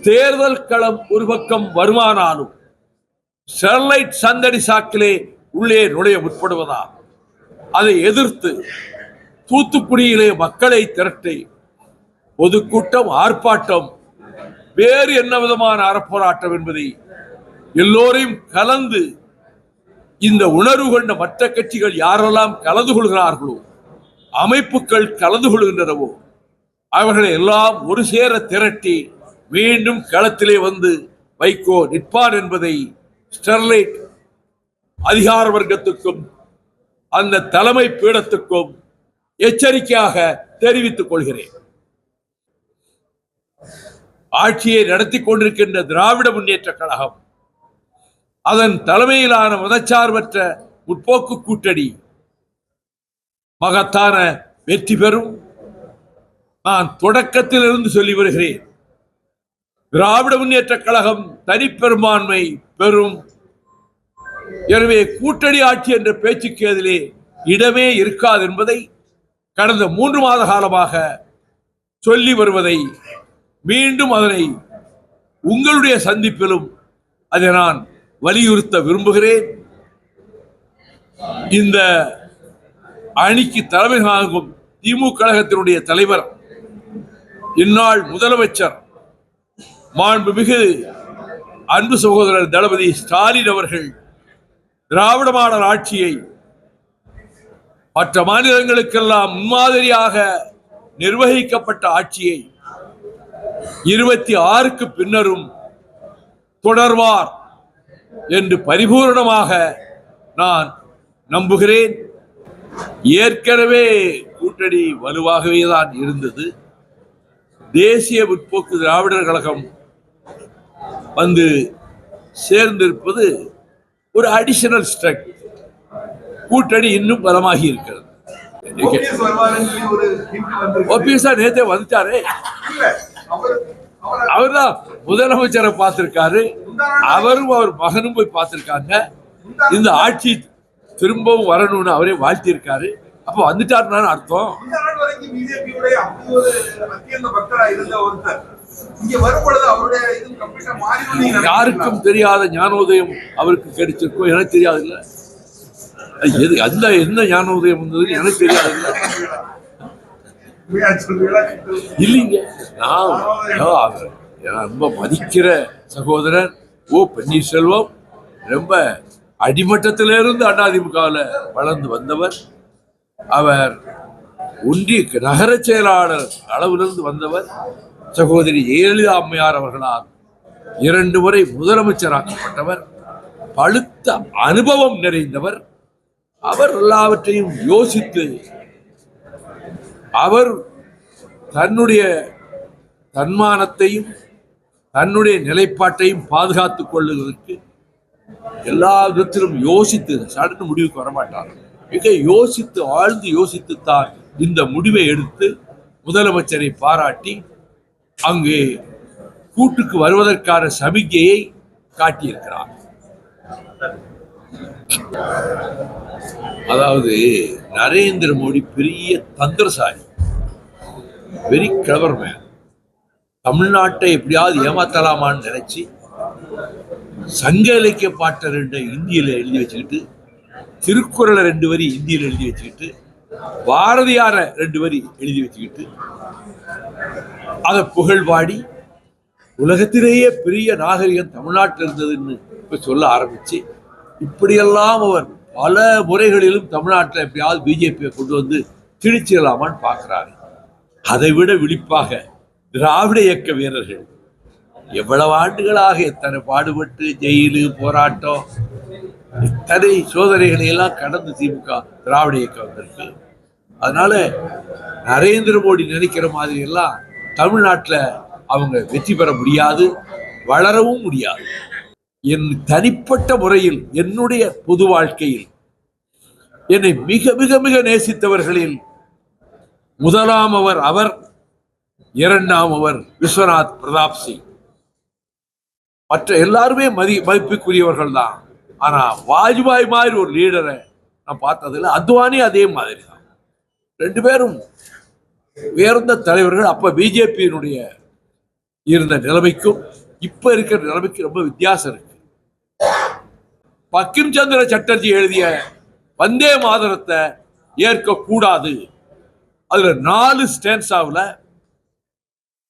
தேர்தல் களம் ஒரு பக்கம் வருமானாலும் ஸ்டெர்லைட் சந்தடி சாக்கிலே உள்ளே நுழைய முற்படுவதா அதை எதிர்த்து தூத்துக்குடியிலே மக்களை திரட்டி பொதுக்கூட்டம், ஆர்ப்பாட்டம், வேறு என்ன விதமான அறப்போராட்டம் என்பதை எல்லோரையும் கலந்து இந்த உணர்வு கொண்ட மற்ற கட்சிகள் யாரெல்லாம் கலந்து கொள்கிறார்களோ, அமைப்புகள் கலந்து கொள்கின்றனவோ, அவர்களை எல்லாம் ஒரு சேர திரட்டி மீண்டும் களத்திலே வந்து வைகோ நிற்பார் என்பதை ஸ்டெர்லைட் அதிகார வர்க்கத்துக்கும் அந்த தலைமை பீடத்துக்கும் எச்சரிக்கையாக தெரிவித்துக் கொள்கிறேன். ஆட்சியை நடத்தி கொண்டிருக்கின்ற திராவிட முன்னேற்ற கழகம், அதன் தலைமையிலான மதச்சார்பற்ற முற்போக்கு கூட்டணி மகத்தான வெற்றி பெறும். நான் தொடக்கத்திலிருந்து சொல்லி வருகிறேன், திராவிட முன்னேற்ற கழகம் தனிப்பெரும்பான்மை பெறும். எனவே கூட்டணி ஆட்சி என்ற பேச்சுக்கு அதிலே இடமே இருக்காது என்பதை கடந்த 3 மாத காலமாக சொல்லி வருவதை மீண்டும் அதனை உங்களுடைய சந்திப்பிலும் அதை நான் வலியுறுத்த விரும்புகிறேன். இந்த அணிக்கு தலைமை தாங்கும் திமுக கழகத்தினுடைய தலைவர், இந்நாள் முதலமைச்சர் மாண்புமிகு அன்பு சகோதரர் தளபதி ஸ்டாலின் அவர்கள் திராவிட மாடல் ஆட்சியை மற்ற மாநிலங்களுக்கெல்லாம் முன்மாதிரியாக நிர்வகிக்கப்பட்ட ஆட்சியை 26க்கு பின்னரும் தொடர்வார் என்று பரிபூர்ணமாக நான் நம்புகிறேன். ஏற்கனவே கூட்டணி வலுவாகவே தான் இருந்தது. தேசிய முற்போக்கு திராவிடர் கழகம் வந்து சேர்ந்திருப்பது ஒரு அடிஷனல் ஸ்ட்ரெங்த். கூட்டணி இன்னும் பலமாகி இருக்கிறது. நேத்தே வந்துட்டாரு. அவர் தான் முதலமைச்சரை பார்த்திருக்காரு. அவரும் அவர் மகனும் போய் பார்த்திருக்காங்க. இந்த ஆட்சி திரும்பவும் வரணும்னு அவரே வாழ்த்திருக்காரு. அப்ப வந்துட்டாருன்னு அர்த்தம். யாருக்கும் தெரியாத ஞானோதயம் அவருக்கு கிடைச்சிருக்கும். எனக்கு தெரியாது இல்ல. அந்த என்ன ஞானோதயம் வந்தது எனக்கு தெரியாது இல்ல. இல்லைங்க, நான் ரொம்ப மதிக்கிற சகோதரர் ஓ பன்னீர்செல்வம் ரொம்ப அடிமட்டத்திலிருந்து அதிமுகவில் வளர்ந்து வந்தவர். அவர் ஒன்றிய நகர செயலாளர் அளவிலிருந்து வந்தவர். சகோதரி ஜெயலலிதா அம்மையார் அவர்களால் 2 முறை முதலமைச்சராக்கப்பட்டவர். பழுத்த அனுபவம் நிறைந்தவர். அவர் எல்லாவற்றையும் யோசித்து அவர் தன்னுடைய தன்மானத்தையும் தன்னுடைய நிலைப்பாட்டையும் பாதுகாத்துக் கொள்வதற்கு எல்லா விதத்திலும் யோசித்து சடங்கு முடிவுக்கு வரமாட்டார். மிக யோசித்து ஆழ்ந்து யோசித்துத்தான் இந்த முடிவை எடுத்து முதலமைச்சரை பாராட்டி அங்கே கூட்டுக்கு வருவதற்கான சமிக்கையை காட்டியிருக்கிறார். அதாவது நரேந்திர மோடி பெரிய தந்திரசாலி, வெரி கிளவர் மேன். தமிழ்நாட்டை எப்படியாவது ஏமாத்தலாமான்னு நினைச்சு சங்க இலக்கிய பாட்டை 2 இந்தியில எழுதி வச்சுக்கிட்டு, திருக்குறளை 2 வரி இந்தியில் எழுதி வச்சுக்கிட்டு, பாரதியார 2 வரி எழுதி வச்சுக்கிட்டு அதை புகழ்பாடி உலகத்திலேயே பெரிய நாகரிகம் தமிழ்நாட்டில் இருந்ததுன்னு இப்ப சொல்ல ஆரம்பிச்சு, இப்படியெல்லாம் அவர் பல முறைகளிலும் தமிழ்நாட்டில் எப்படியாவது பிஜேபியை கொண்டு வந்து திணிச்சிடலாமான்னு பார்க்கிறாரு. அதை விட விழிப்பாக திராவிட இயக்க வீரர்கள் எவ்வளவு ஆண்டுகளாக எத்தனை பாடுபட்டு ஜெயிலு போராட்டம் இத்தனை சோதனைகளை எல்லாம் கடந்து திமுக திராவிட இயக்கம் வந்திருக்கு. அதனால நரேந்திர மோடி நினைக்கிற மாதிரி எல்லாம் தமிழ்நாட்டில் அவங்க வெற்றி பெற முடியாது, வளரவும் முடியாது. என் தனிப்பட்ட முறையில் என்னுடைய பொது வாழ்க்கையில் என்னை மிக மிக மிக நேசித்தவர்களில் முதலாம் அவர், 2ஆம் விஸ்வநாத் பிரதாப் சிங். மற்ற எல்லாருமே மதிப்புக்குரியவர்கள் தான். ஆனா வாஜ்பாய் மாதிரி ஒரு லீடரை நான் பார்த்ததில்லை. அத்வானி அதே மாதிரி தான். 2 பேரும் உயர்ந்த தலைவர்கள். அப்ப பிஜேபியினுடைய இருந்த நிலைமைக்கும் இப்ப இருக்கிற நிலைமைக்கு ரொம்ப வித்தியாசம் இருக்கு. பக்கிம் சந்திர சட்டர்ஜி எழுதிய வந்தே மாதரத்தை ஏற்க கூடாது. அதுல 4 ஸ்டான்ஸாவுல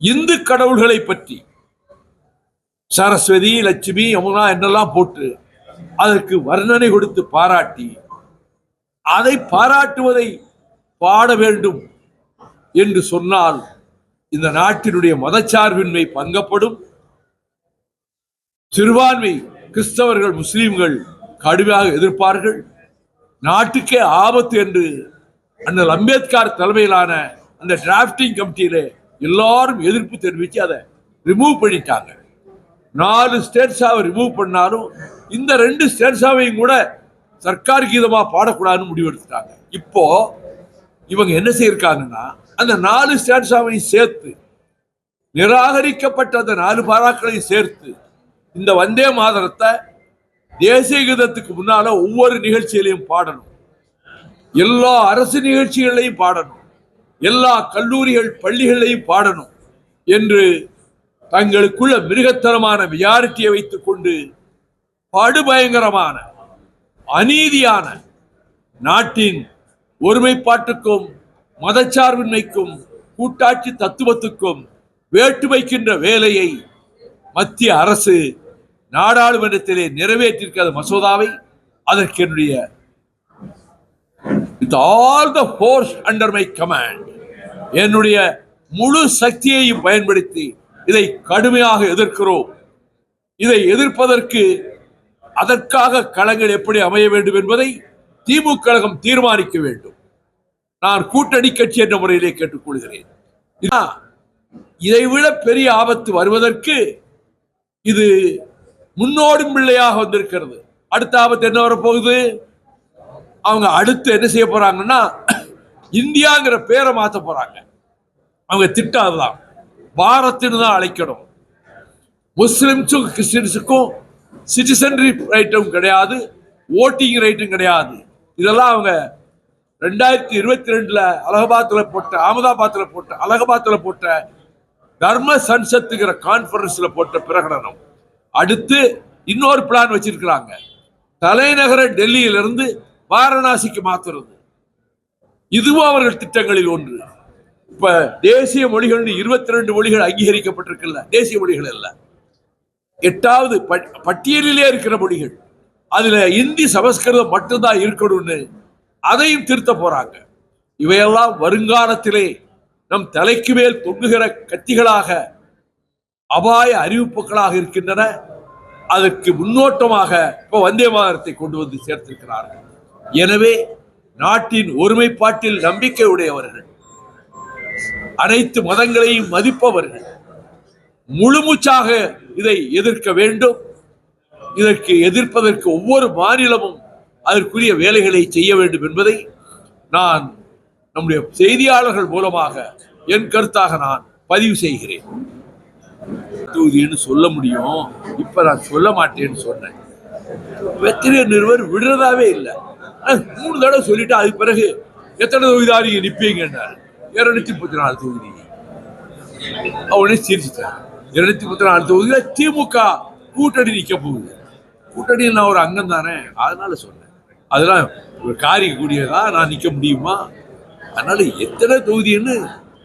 இந்து கடவுள்களை பற்றி சரஸ்வதி, லட்சுமி, யமுனா என்னெல்லாம் போட்டு அதற்கு வர்ணனை கொடுத்து பாராட்டி அதை பாராட்டுவதை பாட வேண்டும் என்று சொன்னால் இந்த நாட்டினுடைய மதச்சார்பின்மை பங்கப்படும். சிறுபான்மை கிறிஸ்தவர்கள், முஸ்லிம்கள் கடுமையாக எதிர்ப்பார்கள். நாட்டுக்கே ஆபத்து என்று அண்ணல் அம்பேத்கர் தலைமையிலான அந்த டிராப்டிங் கமிட்டியில எல்லாரும் எதிர்ப்பு தெரிவித்து அதை ரிமூவ் பண்ணிட்டாங்க. 4 ஸ்டேட்ஸாவை ரிமூவ் பண்ணாலும் இந்த 2 ஸ்டேட்ஸாவையும் கூட சர்க்கார் கீதமா பாடக்கூடாதுன்னு முடிவெடுத்துட்டாங்க. இப்போ இவங்க என்ன செய்யிருக்காங்கன்னா அந்த 4 ஸ்டான்ஸாவையும் சேர்த்து நிராகரிக்கப்பட்ட அந்த 4 பாராக்களையும் சேர்த்து இந்த வந்தே மாதரத்தை தேசிய கீதத்துக்கு முன்னால ஒவ்வொரு நிகழ்ச்சியிலையும் பாடணும், எல்லா அரசு நிகழ்ச்சிகளையும் பாடணும், எல்லா கல்லூரிகள் பள்ளிகளையும் பாடணும் என்று தங்களுக்குள்ள மிருகத்தனமான மெஜாரிட்டியை வைத்துக் கொண்டு படுபயங்கரமான அநீதியான நாட்டின் ஒருமைப்பாட்டுக்கும் மதச்சார்பின்மைக்கும் கூட்டாட்சி தத்துவத்துக்கும் வேட்டுமைக்கின்ற வேலையை மத்திய அரசு நாடாளுமன்றத்திலே நிறைவேற்றிருக்கிற மசோதாவை அதற்கு என்னுடைய with all the force under my command என்னுடைய முழு சக்தியையும் பயன்படுத்தி இதை கடுமையாக எதிர்க்கிறோம். இதை எதிர்ப்பதற்கு அதற்காக களங்கள் எப்படி அமைய வேண்டும் என்பதை திமுக கழகம் தீர்மானிக்க வேண்டும். நான் கூட்டணி கட்சி என்ற முறையிலே கேட்டுக்கொள்கிறேன். இதைவிட பெரிய ஆபத்து வருவதற்கு இது முன்னோடும் பிள்ளையாக வந்திருக்கிறது. அடுத்த ஆபத்து என்ன வரப்போகுது? அவங்க அடுத்து என்ன செய்ய போறாங்கன்னா இந்தியாங்கிற பேரை மாற்ற போறாங்க. அவங்க திட்டம் அதுதான், பாரத்னு தான் அழைக்கணும். முஸ்லிம்ஸும் கிறிஸ்டின்ஸுக்கும் சிட்டிசன்ஷிப் ரைட்டும் கிடையாது, ஓட்டிங் ரைட்டும் கிடையாது. இதெல்லாம் அவங்க 2022 அலகாபாத்தில் போட்ட தர்ம சன்சத்துங்கிற கான்பரன்ஸ்ல போட்ட பிரகடனம். அடுத்து இன்னொரு பிளான் வச்சிருக்கிறாங்க, தலைநகர டெல்லியிலிருந்து வாரணாசிக்கு மாத்துறது. இதுவும் அவர்கள் திட்டங்களில் ஒன்று. இப்ப தேசிய மொழிகள் 22 மொழிகள் அங்கீகரிக்கப்பட்டிருக்கல, தேசிய மொழிகள் அல்ல, 8வது பட்டியலிலே இருக்கிற மொழிகள். அதுல இந்தி சமஸ்கிருதம் மட்டும்தான் இருக்கணும்னு அதையும் திருத்த போறாங்க. இவையெல்லாம் வருங்காலத்திலே நம் தலைக்கு மேல் தொங்குகிற கத்திகளாக அபாய அறிவிப்புகளாக இருக்கின்றன. அதற்கு முன்னோட்டமாக இப்ப வந்தே மாதரத்தை கொண்டு வந்து சேர்த்திருக்கிறார்கள். எனவே நாட்டின் ஒருமைப்பாட்டில் நம்பிக்கை உடையவர்கள், அனைத்து மதங்களையும் மதிப்பவர்கள் முழுமூச்சாக இதை எதிர்க்க வேண்டும். இதற்கு எதிர்ப்பதற்கு ஒவ்வொரு மாநிலமும் அதற்குரிய வேலைகளை செய்ய வேண்டும் என்பதை நான் நம்முடைய செய்தியாளர்கள் மூலமாக என் கருத்தாக நான் பதிவு செய்கிறேன். தொகுதின்னு சொல்ல முடியும், இப்ப நான் சொல்ல மாட்டேன்னு சொன்னேன். வெற்றிய நிறுவர் விடுறதாவே இல்லை. 3 தடவை சொல்லிட்டு அதுக்கு பிறகு எத்தனை தொகுதிதான் நீங்க நிப்பீங்கன்னாரு. 234 தொகுதி. அவனே சிரிச்சுட்டார். 234 தொகுதியில திமுக கூட்டணி நிக்க போகுது. கூட்டணி நான் ஒரு அங்கம் தானே, அதனால சொன்னேன். அதெல்லாம் ஒரு காரியம் கூடியதா, நான் நிக்க முடியுமா? அதனால எத்தனை தொகுதின்னு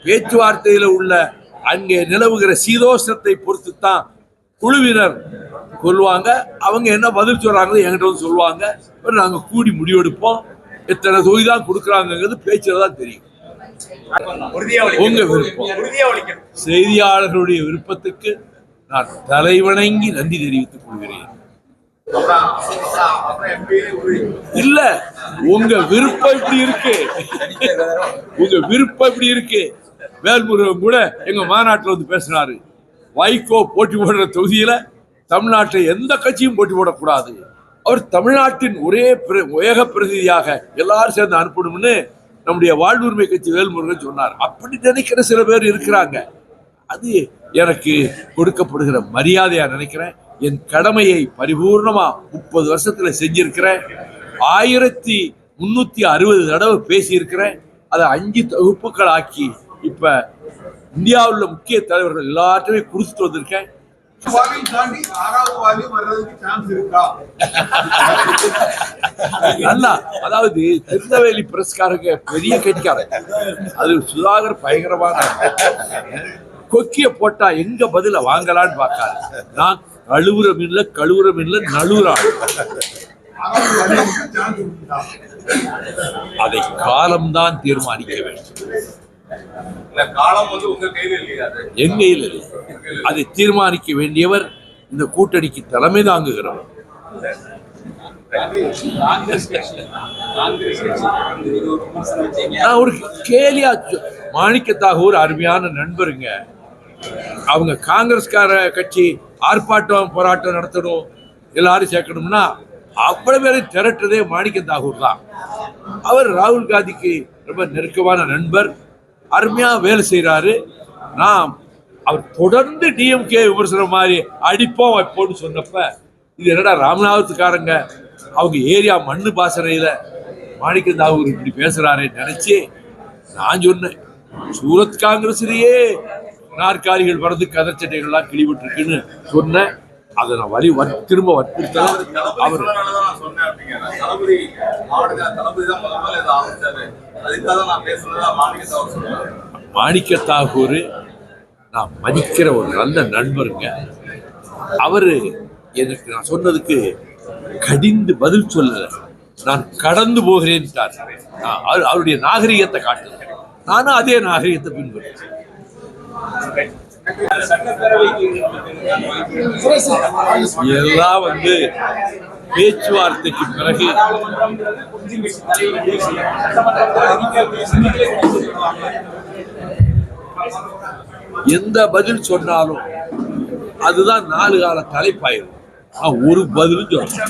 பேச்சுவார்த்தையில உள்ள அங்கே நிலவுகிற சீதோஷத்தை பொறுத்து தான் குழுவினர் சொல்லுவாங்க. அவங்க என்ன பதில் சொல்றாங்க என்கிட்ட வந்து சொல்லுவாங்க. நாங்க கூடி முடிவெடுப்போம். எத்தனை தொகுதி தான் கொடுக்குறாங்கிறது பேச்சுல தான் தெரியும். உங்க விருப்பம், செய்தியாளர்களுடைய விருப்பத்துக்கு நான் தலைவணங்கி நன்றி தெரிவித்துக் கொள்கிறேன். இல்ல, உங்க விருப்பம் இப்படி இருக்கு, உங்க விருப்பம் இப்படி இருக்கு. வேல்முருகன் கூட எங்க மாநாட்டில் வந்து பேசினாரு, வைகோ போட்டி போடுற தொகுதியில தமிழ்நாட்டை எந்த கட்சியும் போட்டி போடக்கூடாது, அவர் தமிழ்நாட்டின் ஒரே ஏக பிரதிநிதியாக எல்லாரும் சேர்ந்து அனுப்பணும்னு நம்முடைய வாழ்வுரிமை கட்சி வேல்முருகன் சொன்னார். அப்படி நினைக்கிற சில பேர் இருக்கிறாங்க. அது எனக்கு கொடுக்கப்படுகிற மரியாதையா நினைக்கிறேன். என் கடமையை பரிபூர்ணமா 30 வருஷத்துல செஞ்சிருக்கிறேன். 1360 தடவை பேசியிருக்கிறேன். அதை 5 தொகுப்புகள் ஆக்கி இப்ப இந்தியாவில் உள்ள முக்கிய தலைவர்கள் எல்லாத்தையுமே கொடுத்துட்டு வந்திருக்கேன். அதாவது திருநெல்வேலி பிரஸ்காரங்க பெரிய கட்சிக்காரங்க, அது சுதாகர் பயங்கரமான கொக்கிய போட்டா எங்க பதில வாங்கலான்னு பார்க்காரு. நான் கழுவுற மீன்ல நழுவுறான். அதை காலம்தான் தீர்மானிக்க வேண்டும். என் கையில் இல்லை. அதை தீர்மானிக்க வேண்டியவர் இந்த கூட்டணிக்கு தலைமை தாங்குகிறவர். நான் ஒரு கேலியா மாணிக்கத்தாகூர் அருமையான நண்பருங்க. அவங்க காங்கிரஸ்கார கட்சி ஆர்ப்பாட்டம் போராட்டம் நடத்தணும், எல்லாரும் சேர்க்கணும்னா அவ்வளவு பேரை திரட்டுறதே மாணிக்கத்தாகூர் தான். அவர் ராகுல் காந்திக்கு ரொம்ப நெருக்கமான நண்பர், அருமையா வேலை செய்யறாரு. நான் அவர் தொடர்ந்து டிஎம்கே விமர்சனம் மாதிரி அடிப்போம் வைப்போம்னு சொன்னப்ப, இது என்னடா ராமநாதத்துக்காரங்க அவங்க ஏரியா மண்ணு பாசனையில மாணிக்கத்தாகூர் இப்படி பேசுறாரு நினைச்சு நான் சொன்னேன், சூரத் காங்கிரஸ்லயே நாற்காலிகள் வரது கதச்சட்டைகள்லாம் கிழிவிட்டு இருக்குன்னு சொன்னேன். அதை நான் திரும்ப வற்புறுத்தல. அவர் மாணிக்கத்தாகூர் நான் மதிக்கிற ஒரு நல்ல நண்பருங்க. அவரு எனக்கு நான் சொன்னதுக்கு கடிந்து பதில் சொல்லல, நான் கடந்து போகிறேன். அவருடைய நாகரிகத்தை காட்டுகிறேன், நானும் அதே நாகரிகத்தை பின்பற்றுறேன். எல்லாம் பேச்சுவார்த்தைக்கு பிறகு எந்த பதில் சொன்னாலும் அதுதான் 4 கால தலைப்பாயிரும். ஒரு பதிலும் சொல்ல